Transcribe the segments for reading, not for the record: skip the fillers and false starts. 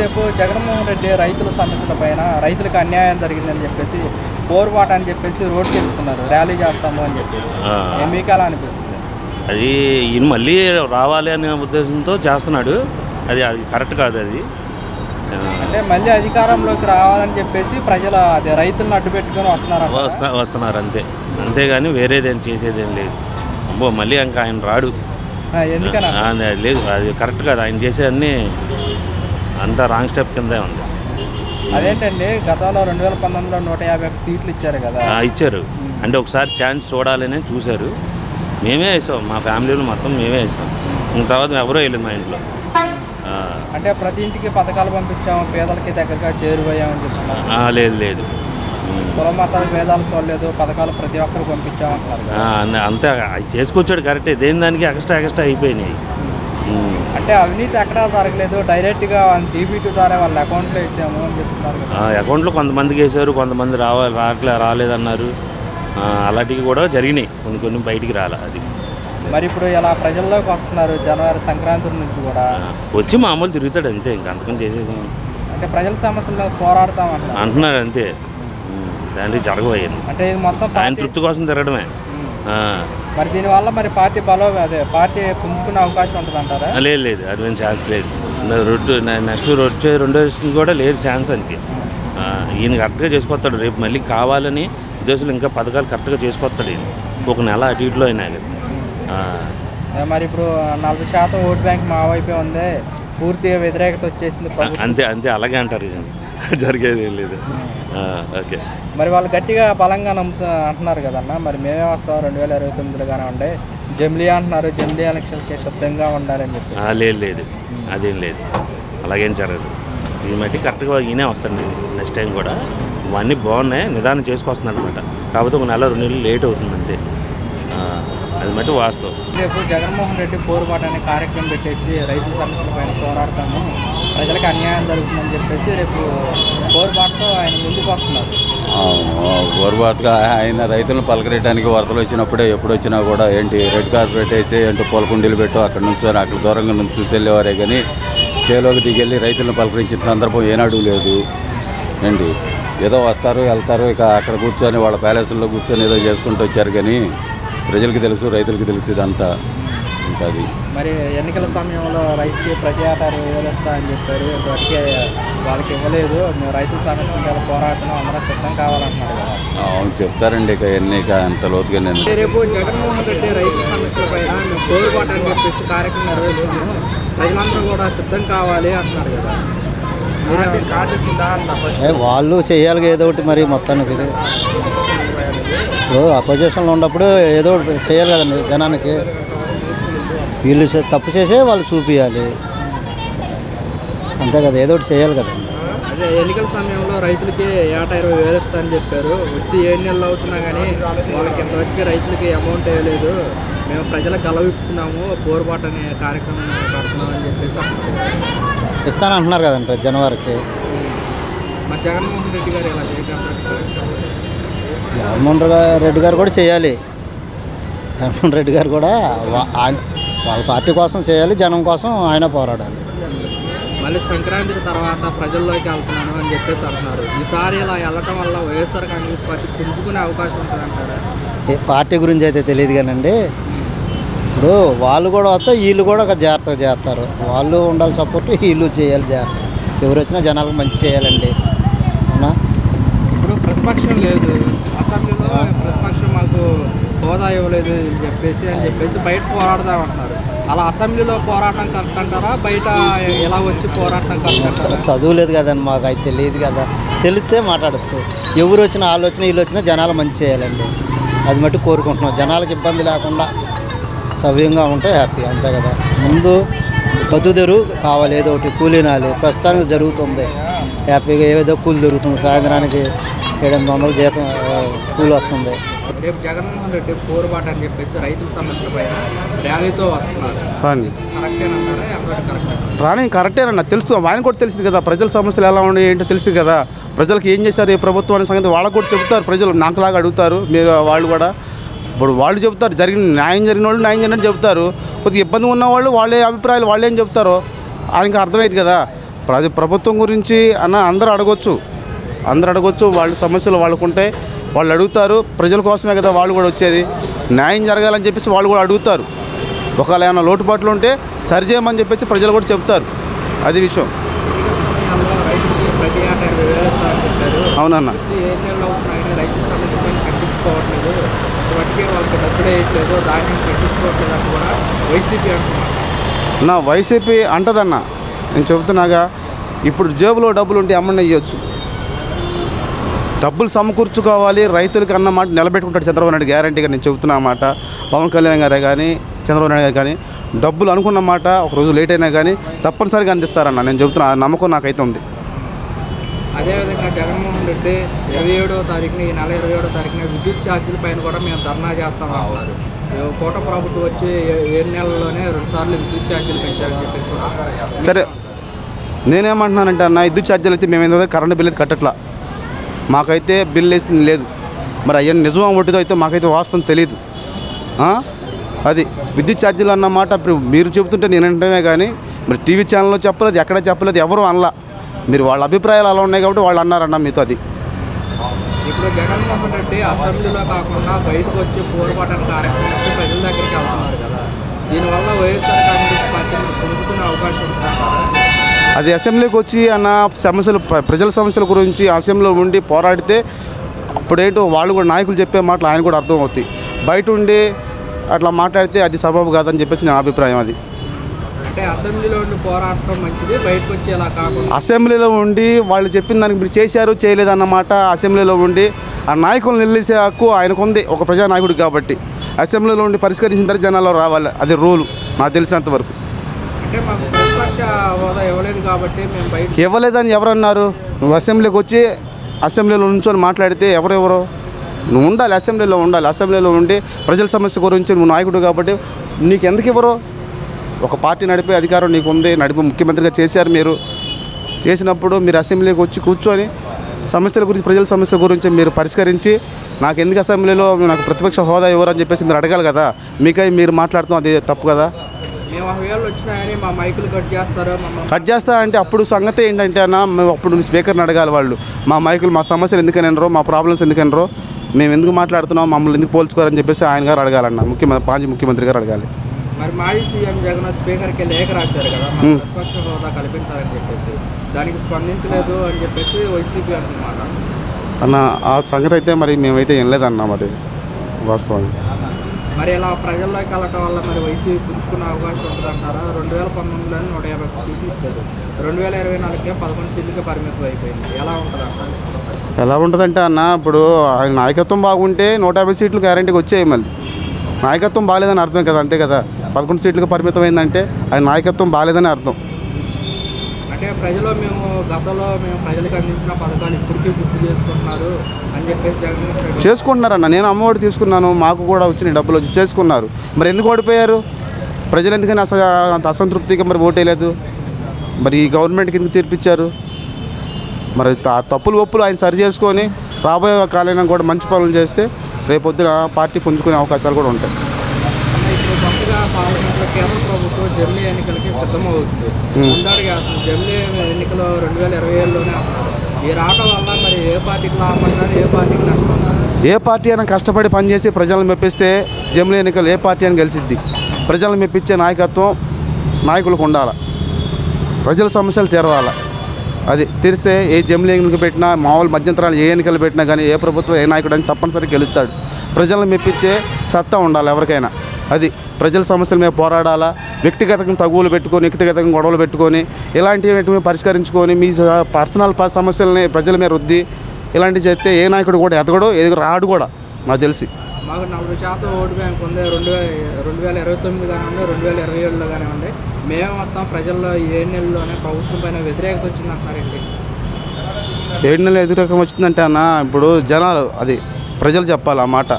రేపు జగన్మోహన్ రెడ్డి రైతుల సమస్యల పైన రైతులకు అన్యాయం జరిగిందని చెప్పేసి పోరుబాట అని చెప్పేసి రోడ్డు ఎక్కుతున్నారు, ర్యాలీ చేస్తాము అని చెప్పేసి మీకు ఎలా అనిపిస్తుంది? అది ఈయన మళ్ళీ రావాలి అనే ఉద్దేశంతో చేస్తున్నాడు. అది కరెక్ట్ కాదు. అది అంటే మళ్ళీ అధికారంలోకి రావాలని చెప్పేసి ప్రజల అదే రైతులను అడ్డు పెట్టుకొని వస్తున్నారు అంతేగాని వేరేదేం చేసేదేం లేదు. అబ్బో మళ్ళీ ఇంకా ఆయన రాడు. ఎందుకని లేదు, అది కరెక్ట్ కాదు. ఆయన చేసేవన్నీ అంతా రాంగ్ స్టెప్ కిందే ఉంది. అదేంటండి, గతంలో 2019లో 151 సీట్లు ఇచ్చారు కదా. ఇచ్చారు అంటే ఒకసారి ఛాన్స్ చూడాలని చూశారు. మేమే వేసాం, మా ఫ్యామిలీలో మొత్తం మేమే వేసాం. తర్వాత ఎవరో వెళ్ళింది మా ఇంట్లో. అంటే ప్రతి ఇంటికి పథకాలు పంపించాము, పేదలకి దగ్గరగా చేరువయ్యామని చెప్తున్నారు. లేదు కుల మతాల భేదాలు చూడలేదు, పథకాలు ప్రతి ఒక్కరు పంపించామంటున్నారు. అంతే చేసుకొచ్చాడు కరెక్టే. దేని దానికి ఎక్స్ట్రా అయిపోయినాయి. అంటే అవినీతి ఎక్కడా జరగలేదు, డైరెక్ట్గా డీబీటీ ద్వారా వాళ్ళ అకౌంట్లో వేసాము అని చెప్తున్నారు. అకౌంట్లో కొంతమందికి వేసారు, కొంతమంది రాలేదన్నారు. అలాంటివి కూడా జరిగినాయి, కొన్ని బయటికి రాలే. అది మరి ఇప్పుడు ఇలా ప్రజల్లోకి వస్తున్నారు జనవరి సంక్రాంతి నుంచి కూడా వచ్చి మామూలు తిరుగుతాడు అంతే, ఇంకా అంతకని చేసేది. అంటే ప్రజల సమస్యలు పోరాడతామంటున్నాడు అంతే. దాంట్లో జరగబోయాను అంటే ఇది మొత్తం ఆయన తృప్తి కోసం తిరగడమే. మరి దీనివల్ల మరి పార్టీ పార్టీ పుంజుకునే అవకాశం ఉంటుంది అంటారా? లేదు, అటువంటి ఛాన్స్ లేదు. నెక్స్ట్ వచ్చే 2 కూడా లేదు ఛాన్స్ అని. ఈయన కరెక్ట్గా చేసుకొస్తాడు. రేపు మళ్ళీ కావాలని ఉద్దేశంలో ఇంకా పథకాలు కరెక్ట్గా చేసుకొస్తాడు ఈయన. ఒక నెల అటు ఇటులో అయినా. మరి ఇప్పుడు 40% ఓట్ బ్యాంక్ మా వైపే ఉంది, పూర్తిగా వ్యతిరేకత వచ్చేసింది. అంతే అలాగే అంటారు. జరిగేది ఏం లేదు. ఓకే, మరి వాళ్ళు గట్టిగా బలంగా అంటున్నారు కదన్నా. మరి మేమే వస్తాం 2029లో కానివ్వండి, జమిలీ అంటున్నారు, జమిలీ ఎలక్షన్స్కి సిద్ధంగా ఉండాలని చెప్పి. లేదు అదేం లేదు, అలాగేం జరగదు. ఇది మట్టి కరెక్ట్గా ఈయనే వస్తాడు నెక్స్ట్ టైం కూడా. ఇవన్నీ బాగున్నాయి, నిదానం చేసుకొస్తున్నాడు అనమాట. కాకపోతే 1 నెల 2 నెలలు లేట్ అవుతుంది అంతే. అది మట్టి వాస్తవం. రేపు జగన్మోహన్ రెడ్డి పోరుబాట అనే కార్యక్రమం పెట్టేసి రైతుల సమస్యల పైన పోరాడతాము, ప్రజలకు అన్యాయం జరుగుతుందని చెప్పేసి రేపు పోరుబాటుతో ఆయన ముందుకు వస్తున్నారు. పోరుబాటుగా ఆయన రైతులను పలకరేయడానికి వరదలు వచ్చినప్పుడే ఎప్పుడు వచ్చినా కూడా రెడ్ కార్పెట్ వేసి పూల కుండీలు పెట్టు అక్కడ నుంచి అక్కడ దూరంగా నుంచి చూసి వెళ్ళేవారే కానీ చేలోకి దిగెళ్ళి రైతులను పలకరించిన సందర్భం ఏనాడు లేదు. ఏదో వస్తారు వెళ్తారు, ఇక అక్కడ కూర్చొని వాళ్ళ ప్యాలెస్లో కూర్చొని ఏదో చేసుకుంటూ వచ్చారు కానీ ప్రజలకి తెలుసు, రైతులకి తెలుసు ఇదంతా. ఇంకా అది మరి ఎన్నికల సమయంలో రైతుకి ప్రతి ఏటా 20,000 ఇస్తా అని చెప్పారు, వాటికి వాళ్ళకి ఇవ్వలేదు. మేము రైతుల సమస్యల మీద పోరాటం అందరూ సిద్ధం కావాలంటున్నారు కదా. అవును చెప్తారండి, ఇక ఎన్నిక అంత లోతుగా. నేను రేపు జగన్మోహన్ రెడ్డి రైతుల సమస్యల పైన మేము పోరుబాటు అని చెప్పేసి కార్యక్రమం నిర్వహిస్తున్నాము, ప్రజలందరూ కూడా సిద్ధం కావాలి అంటున్నారు కదా. వాళ్ళు చేయాలి ఏదో ఒకటి. మరి మొత్తానికి ఇప్పుడు అపోజిషన్లో ఉన్నప్పుడు ఏదో ఒకటి చేయాలి కదండి జనానికి. వీళ్ళు తప్పు చేసే వాళ్ళు చూపించాలి అంతే కదా, ఏదో ఒకటి చేయాలి కదండి. అదే ఎన్నికల సమయంలో రైతులకి ఏటా 20,000 ఇస్తా అని చెప్పారు, వచ్చి 7 నెలలు అవుతున్నా కానీ వాళ్ళకి ఇంతవరకు రైతులకి అమౌంట్ వేయలేదు. మేము ప్రజలకు గలవిస్తున్నాము, పోరుబాటు అనే కార్యక్రమం పెడుతున్నాం అని చెప్పేసి ఇస్తానంటున్నారు కదండి జనవరికి. మరి జగన్మోహన్ రెడ్డి గారు ఎలా జగన్మోహన్ రెడ్డి గారు కూడా చేయాలి. జగన్మోహన్ రెడ్డి గారు కూడా వాళ్ళ పార్టీ కోసం చేయాలి, జనం కోసం ఆయన పోరాడాలి. మళ్ళీ సంక్రాంతి తర్వాత ప్రజల్లోకి వెళ్తున్నాను అని చెప్పేసి అంటున్నారు. ఈసారి ఇలా వెళ్ళటం వల్ల వైఎస్ఆర్ కాంగ్రెస్ పార్టీ పుంజుకునే అవకాశం ఉంటుంది అంటారా? పార్టీ గురించి అయితే తెలియదు కానండి. ఇప్పుడు వాళ్ళు కూడా వస్తే వీళ్ళు కూడా ఒక జాగ్రత్తగా చేస్తారు. వాళ్ళు ఉండాలి సపోర్ట్, వీళ్ళు చేయాలి జాగ్రత్త. ఎవరు వచ్చినా జనాలకు మంచి చేయాలండి. అవునా? ఇప్పుడు ప్రతిపక్షం లేదు అసెంబ్లీలో, ప్రతిపక్షం మాకు హోదా ఇవ్వలేదు అని చెప్పేసి బయట పోరాడదామంటున్నారు. అలా అసెంబ్లీలో పోరాటం కరెక్ట్ అంటారా, బయట ఎలా వచ్చి పోరాటం కరెక్ట్? చదువు లేదు కదండి, మాకు అయితే తెలియదు కదా. తెలిస్తే మాట్లాడచ్చు. ఎవరు వచ్చినా వాళ్ళు వచ్చినా వీళ్ళు వచ్చినా జనాలు మంచి చేయాలండి. అది మట్టి కోరుకుంటున్నాం. జనాలకు ఇబ్బంది లేకుండా సవ్యంగా ఉంటే హ్యాపీ అంతే కదా. ముందు బతుకుదెరు కావాలి, ఏదో ఒకటి కూలీనాలి. ప్రస్తుతానికి జరుగుతుంది హ్యాపీగా, ఏదో కూలి దొరుకుతుంది. సాయంత్రానికి 700 జీతం కూలి వస్తుంది. రేపు జగన్మోహన్ రెడ్డి పోరుబాటు అని చెప్పేసి రైతుల సమస్యల పైన ర్యాలీతో వస్తున్నారు. రాని కరెక్టేనన్నా, తెలుసు. ఆయన కూడా తెలిసింది కదా ప్రజల సమస్యలు ఎలా ఉన్నాయి ఏంటో తెలుస్తుంది కదా. ప్రజలకు ఏం చేశారు ఈ ప్రభుత్వం అనే సంగతి వాళ్ళకు కూడా చెబుతారు. ప్రజలు నాకులాగా అడుగుతారు, మీరు వాళ్ళు కూడా. ఇప్పుడు వాళ్ళు చెబుతారు, న్యాయం జరిగిన వాళ్ళు న్యాయం జరిగినట్టు చెబుతారు. కొద్దిగా ఇబ్బంది ఉన్న వాళ్ళు వాళ్ళే అభిప్రాయాలు వాళ్ళు ఏం చెప్తారో ఆయనకి అర్థమైంది కదా. ప్రభుత్వం గురించి అందరూ అడగొచ్చు, వాళ్ళ సమస్యలు వాళ్ళకుంటే వాళ్ళు అడుగుతారు. ప్రజల కోసమే కదా వాళ్ళు కూడా వచ్చేది. న్యాయం జరగాలని చెప్పేసి వాళ్ళు కూడా అడుగుతారు. ఒకవేళ ఏమైనా లోటుపాట్లు ఉంటే సరిచేయమని చెప్పేసి ప్రజలు కూడా చెప్తారు. అది విషయం. అవునన్నా. నా వైసీపీ అంటదన్న, నేను చెబుతున్నాగా, ఇప్పుడు జేబులో డబ్బులు ఉంటే అమ్మని ఇవ్వచ్చు. డబ్బులు సమకూర్చుకోవాలి రైతులకి అన్నమాట నిలబెట్టుకుంటాడు చంద్రబాబు నాయుడు గ్యారంటీగా. నేను చెబుతున్నా మాట. పవన్ కళ్యాణ్ గారే కానీ చంద్రబాబు నాయుడు గారు కానీ డబ్బులు అనుకున్న మాట ఒకరోజు లేట్ అయినా కానీ తప్పనిసరిగా అందిస్తారన్న. నేను చెబుతున్నా, ఆ నమ్మకం నాకైతే ఉంది. అదేవిధంగా జగన్మోహన్ రెడ్డి 27వ తారీఖున, ఈ నెల 27వ తారీఖున విద్యుత్ ఛార్జీల పైన కూడా మేము ధర్నా చేస్తామన్నారు. కోట ప్రభుత్వం వచ్చి 7 నెలల్లోనే 2 సార్లు విద్యుత్ ఛార్జీలు పెంచారని చెప్పేసి. సరే, నేనేమంటున్నానంటే అన్న, విద్యుత్ ఛార్జీలు అయితే మేము ఏంటంటే కరెంటు బిల్ అయితే కట్టట్లా, మాకైతే బిల్ వేసింది లేదు. మరి అయ్యా నిజం ఒట్టిదో అయితే మాకైతే వాస్తవం తెలియదు. అది విద్యుత్ ఛార్జీలు అన్నమాట ఇప్పుడు మీరు చెబుతుంటే నేను అంటమే కానీ మరి టీవీ ఛానల్లో చెప్పలేదు, ఎక్కడ చెప్పలేదు, ఎవరు అనలా. మీరు వాళ్ళ అభిప్రాయాలు అలా ఉన్నాయి కాబట్టి వాళ్ళు అన్నారన్న మీతో. అది ఇప్పుడు జగన్మోహన్ రెడ్డి అసెంబ్లీలో కాకుండా బయటకు వచ్చి పోరాటానికి కార్యక్రమం ప్రజల దగ్గరికి వెళ్తున్నారు కదా, దీనివల్ల వైఎస్ఆర్ కాంగ్రెస్ పార్టీని పొందుకునే అవకాశం ఉంటుంది. అది అసెంబ్లీకి వచ్చి సమస్యలు, ప్రజల సమస్యల గురించి అసెంబ్లీలో ఉండి పోరాడితే అప్పుడేంటో వాళ్ళు కూడా నాయకులు చెప్పే మాటలు ఆయన కూడా అర్థం అవుతాయి. బయట ఉండి అట్లా మాట్లాడితే అది సబబు కాదని చెప్పేసి నా అభిప్రాయం. అది అంటే అసెంబ్లీలో ఉండి పోరాటం మంచిది, బయటకు వచ్చి అలా కాకుండా అసెంబ్లీలో ఉండి వాళ్ళు చెప్పిన దానికి మీరు చేశారు చేయలేదు అన్నమాట. అసెంబ్లీలో ఉండి ఆ నాయకులను నిలిసే హక్కు ఆయనకు ఉంది, ఒక ప్రజానాయకుడు కాబట్టి. అసెంబ్లీలో ఉండి పరిష్కరించిన తర్వాత జనాల్లో రావాలి, అది రూలు నాకు తెలిసినంత వరకు. అంటే మాకు ప్రతిపక్ష హోదా ఇవ్వలేదు కాబట్టి మేము బయట ఇవ్వలేదని ఎవరన్నారు? నువ్వు అసెంబ్లీకి వచ్చి అసెంబ్లీలో నుంచొని మాట్లాడితే ఎవరెవరో నువ్వు ఉండాలి, అసెంబ్లీలో ఉండాలి. అసెంబ్లీలో ఉండి ప్రజల సమస్య గురించి నువ్వు నాయకుడు కాబట్టి నీకు ఎందుకు ఇవ్వరు? ఒక పార్టీ నడిపే అధికారం నీకు ఉంది, నడిపే ముఖ్యమంత్రిగా చేశారు మీరు. చేసినప్పుడు మీరు అసెంబ్లీకి వచ్చి కూర్చొని సమస్యల గురించి, ప్రజల సమస్య గురించి మీరు పరిష్కరించి నాకు ఎందుకు అసెంబ్లీలో నాకు ప్రతిపక్ష హోదా ఇవ్వరని చెప్పేసి మీరు అడగాలి కదా. మీకై మీరు మాట్లాడతాం, అది తప్పు కదా. మేము 1000 వచ్చినాయని మా మైకులు కట్ చేస్తా అంటే అప్పుడు సంగతి ఏంటంటే అన్న, మేము అప్పుడు స్పీకర్ని అడగాలి వాళ్ళు. మా మైకులు, మా సమస్యలు ఎందుకని అనరో, మా ప్రాబ్లమ్స్ ఎందుకనరో, మేము ఎందుకు మాట్లాడుతున్నాం, మమ్మల్ని ఎందుకు పోల్చుకోరని చెప్పేసి ఆయన గారు అడగాలన్న, మాజీ ముఖ్యమంత్రి గారు అడగాలి. మరి మాజీ సీఎం జగన్ స్పీకర్కి లేఖ రాశారు కదా, ప్రతిపక్ష హోదా కల్పించాలని చెప్పేసి, దానికి స్పందించలేదు అని చెప్పేసి వైసీపీ అంటున్నమాట అన్న. ఆ సంగతి అయితే మరి మేమైతే ఏం లేదన్నా, మరి వాస్తవం. మరి ఇలా ప్రజల్లోకి వెళ్ళటం వల్ల మరి వైసీపీ పుంజుకునే అవకాశం ఉంటుందంటారా? 2019లోనే 150 సీట్లు ఇచ్చారు, 2024కే 11 సీట్లకే పరిమితం అయిపోయింది. ఎలా ఉంటుంది అంటారు? ఎలా ఉంటుందంటే అన్న, ఇప్పుడు ఆయన నాయకత్వం బాగుంటే 150 సీట్లు గ్యారంటీకి వచ్చాయి. మళ్ళీ నాయకత్వం బాగాలేదని అర్థం కదా, అంతే కదా. 11 సీట్లకు పరిమితం అయిందంటే ఆయన నాయకత్వం బాగాలేదని అర్థం. అంటే ప్రజలు గతంలో మేము ప్రజలకు అందించిన పథకాలు ఇప్పటికీ గుర్తు చేసుకుంటున్నారు అని చెప్పేసి జగన్మోహన్ రెడ్డి చేసుకుంటున్నారన్న. నేను అమ్మఒడి తీసుకున్నాను, మాకు కూడా వచ్చిన డబ్బులు వచ్చి చేసుకున్నారు. మరి ఎందుకు ఓడిపోయారు ప్రజలు? ఎందుకని అంత అసంతృప్తిగా మరి ఓటేయలేదు? మరి ఈ గవర్నమెంట్కి ఎందుకు తీర్పిచ్చారు? మరి తప్పులు ఒప్పులు ఆయన సరి చేసుకొని రాబోయే కాలంలో కూడా మంచి పనులు చేస్తే రేపొద్దున పార్టీ పుంజుకునే అవకాశాలు కూడా ఉంటాయి. ఇప్పుడు కొత్తగా పార్లమెంట్లో కేంద్ర ప్రభుత్వం జమిలీ ఎన్నికలకి సిద్ధమవుతుంది. ముందడుగా జమిలీ ఎన్నికలు 2027లోనే ఈ రావడం వల్ల మరి ఏ పార్టీకి లాభపడతారు, ఏ పార్టీకి నష్టపడతారు? ఏ పార్టీ అయినా కష్టపడి పనిచేసి ప్రజలను మెప్పిస్తే జమిలీ ఎన్నికలు ఏ పార్టీ అయినా గెలిచిద్ది. ప్రజలను మెప్పించే నాయకత్వం నాయకులకు ఉండాలి, ప్రజల సమస్యలు తీరవాలి. అది తీరిస్తే ఏ జమిలీ ఎన్నికలు పెట్టినా, మామూలు మధ్యంతరాలు ఏ ఎన్నికలు పెట్టినా కానీ ఏ ప్రభుత్వం, ఏ నాయకుడు అని తప్పనిసరిగా గెలుస్తాడు. ప్రజలను మెప్పించే సత్తా ఉండాలి ఎవరికైనా. అది ప్రజల సమస్యల మీద పోరాడాలా. వ్యక్తిగతంగా తగువులు పెట్టుకొని, వ్యక్తిగతంగా గొడవలు పెట్టుకొని ఇలాంటివి పరిష్కరించుకొని మీ పర్సనల్ సమస్యలని ప్రజల మీద రుద్ది ఇలాంటివి చేస్తే ఏ నాయకుడు కూడా ఎదగడు, రాడు కూడా నాకు తెలిసి. మాకు 40% ఓటు బ్యాంక్ ఉంది. 2029 కానివ్వండి, 2027లో కానివ్వండి, మేము వస్తాం. ప్రజల్లో 7 నెలల్లోనే ప్రభుత్వం పైన వ్యతిరేకత వచ్చింది అంటున్నారండి. 7 నెలలు వ్యతిరేకం వచ్చిందంటే అన్న, ఇప్పుడు జనాలు, అది ప్రజలు చెప్పాలి ఆ మాట.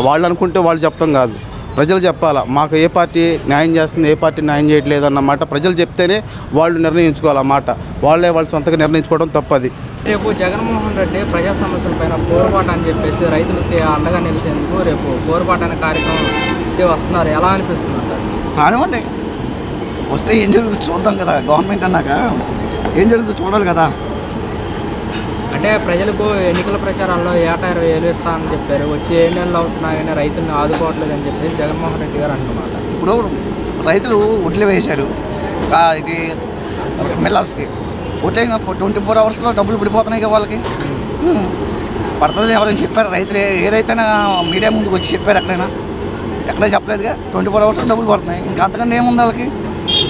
వాళ్ళు అనుకుంటే వాళ్ళు చెప్పడం కాదు, ప్రజలు చెప్పాలా. మాకు ఏ పార్టీ న్యాయం చేస్తుంది, ఏ పార్టీ న్యాయం చేయట్లేదు అన్నమాట ప్రజలు చెప్తేనే వాళ్ళు నిర్ణయించుకోవాలి ఆ మాట. వాళ్ళే వాళ్ళు సొంతంగా నిర్ణయించుకోవడం తప్పది. రేపు జగన్మోహన్ రెడ్డి ప్రజా సమస్యలపైన పోరాటం అని చెప్పేసి రైతులకి అండగా నిలిచేందుకు రేపు పోరాటానికి కార్యక్రమం వస్తున్నారు. ఎలా అనిపిస్తుంది అంటారు? కానివ్వండి, వస్తే ఏం జరుగుతుంది చూద్దాం కదా. గవర్నమెంట్ అన్నాక ఏం జరుగుతుందో చూడాలి కదా. అంటే ప్రజలకు ఎన్నికల ప్రచారాల్లో ఏటా 20,000 ఇస్తామని చెప్పారు. వచ్చి 7 నెలలు అవుతున్నా కానీ రైతులను ఆదుకోవట్లేదని చెప్పేసి జగన్మోహన్ రెడ్డి గారు అన్నమాట. ఇప్పుడు రైతులు ఒడ్లు వేశారు ఇది మిల్లర్స్కి. ఒడ్లైన 24 అవర్స్లో డబ్బులు పడిపోతున్నాయి కదా వాళ్ళకి. పడుతుంది ఎవరైనా చెప్పారు? రైతులు ఏ రైతైనా మీడియా ముందుకు వచ్చి చెప్పారు ఎక్కడైనా చెప్పలేదుగా. 24 అవర్స్లో డబ్బులు పడుతున్నాయి. ఇంకా అంతకంటే ఏముంది వాళ్ళకి?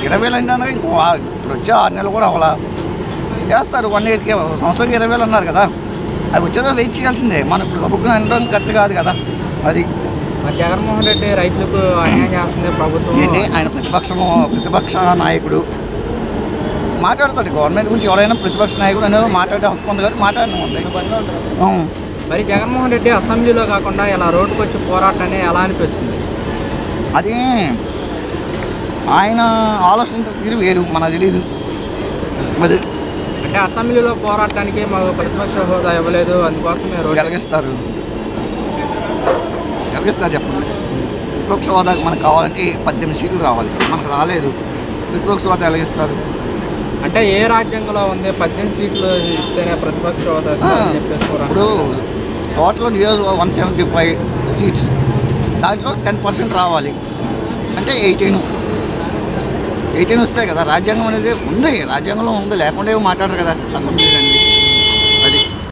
20,000 అంటే ఇంకో ఇప్పుడు వచ్చే 6 నెలలు కూడా అవ్వాలా చేస్తారు. 1 ఇయర్కి సంవత్సరానికి 20,000 అన్నారు కదా, అది వచ్చేదో వెయిట్ చేయాల్సిందే. మనం ఇప్పుడు గబుక్కుని అనడం కరెక్ట్ కాదు కదా. అది జగన్మోహన్ రెడ్డి రైతులకు అన్యాయం చేస్తుంది ప్రభుత్వం ఏంటి? ఆయన ప్రతిపక్ష నాయకుడు మాట్లాడతాడు. గవర్నమెంట్ గురించి ఎవరైనా ప్రతిపక్ష నాయకుడు అనేది మాట్లాడే హక్కు ఉంది కాబట్టి మాట్లాడడం ఉంది. మరి జగన్మోహన్ రెడ్డి అసెంబ్లీలో కాకుండా ఇలా రోడ్డుకు వచ్చి పోరాటాన్ని ఎలా అనిపిస్తుంది? అది ఆయన ఆలోచన తీరు వేరు, మనకు తెలియదు. అది అంటే అసెంబ్లీలో పోరాటానికి మాకు ప్రతిపక్ష హోదా ఇవ్వలేదు, అందుకోసం కలిగిస్తారు చెప్పండి. ప్రతిపక్ష హోదాకి మనకు కావాలంటే 18 సీట్లు రావాలి. మనకు రాలేదు, ప్రతిపక్ష హోదా కలిగిస్తారు. అంటే ఏ రాజ్యాంగంలో ఉంది 18 సీట్లు ఇస్తేనే ప్రతిపక్ష హోదా అని చెప్పేసి? ఇప్పుడు టోటల్ నియోజకవర్గం 175 సీట్స్, దాంట్లో 10% రావాలి అంటే 18 వస్తాయి కదా. రాజ్యాంగం అనేది ఉంది, రాజ్యాంగంలో ఉంది, లేకుండా మాట్లాడరు కదా అసెంబ్లీ.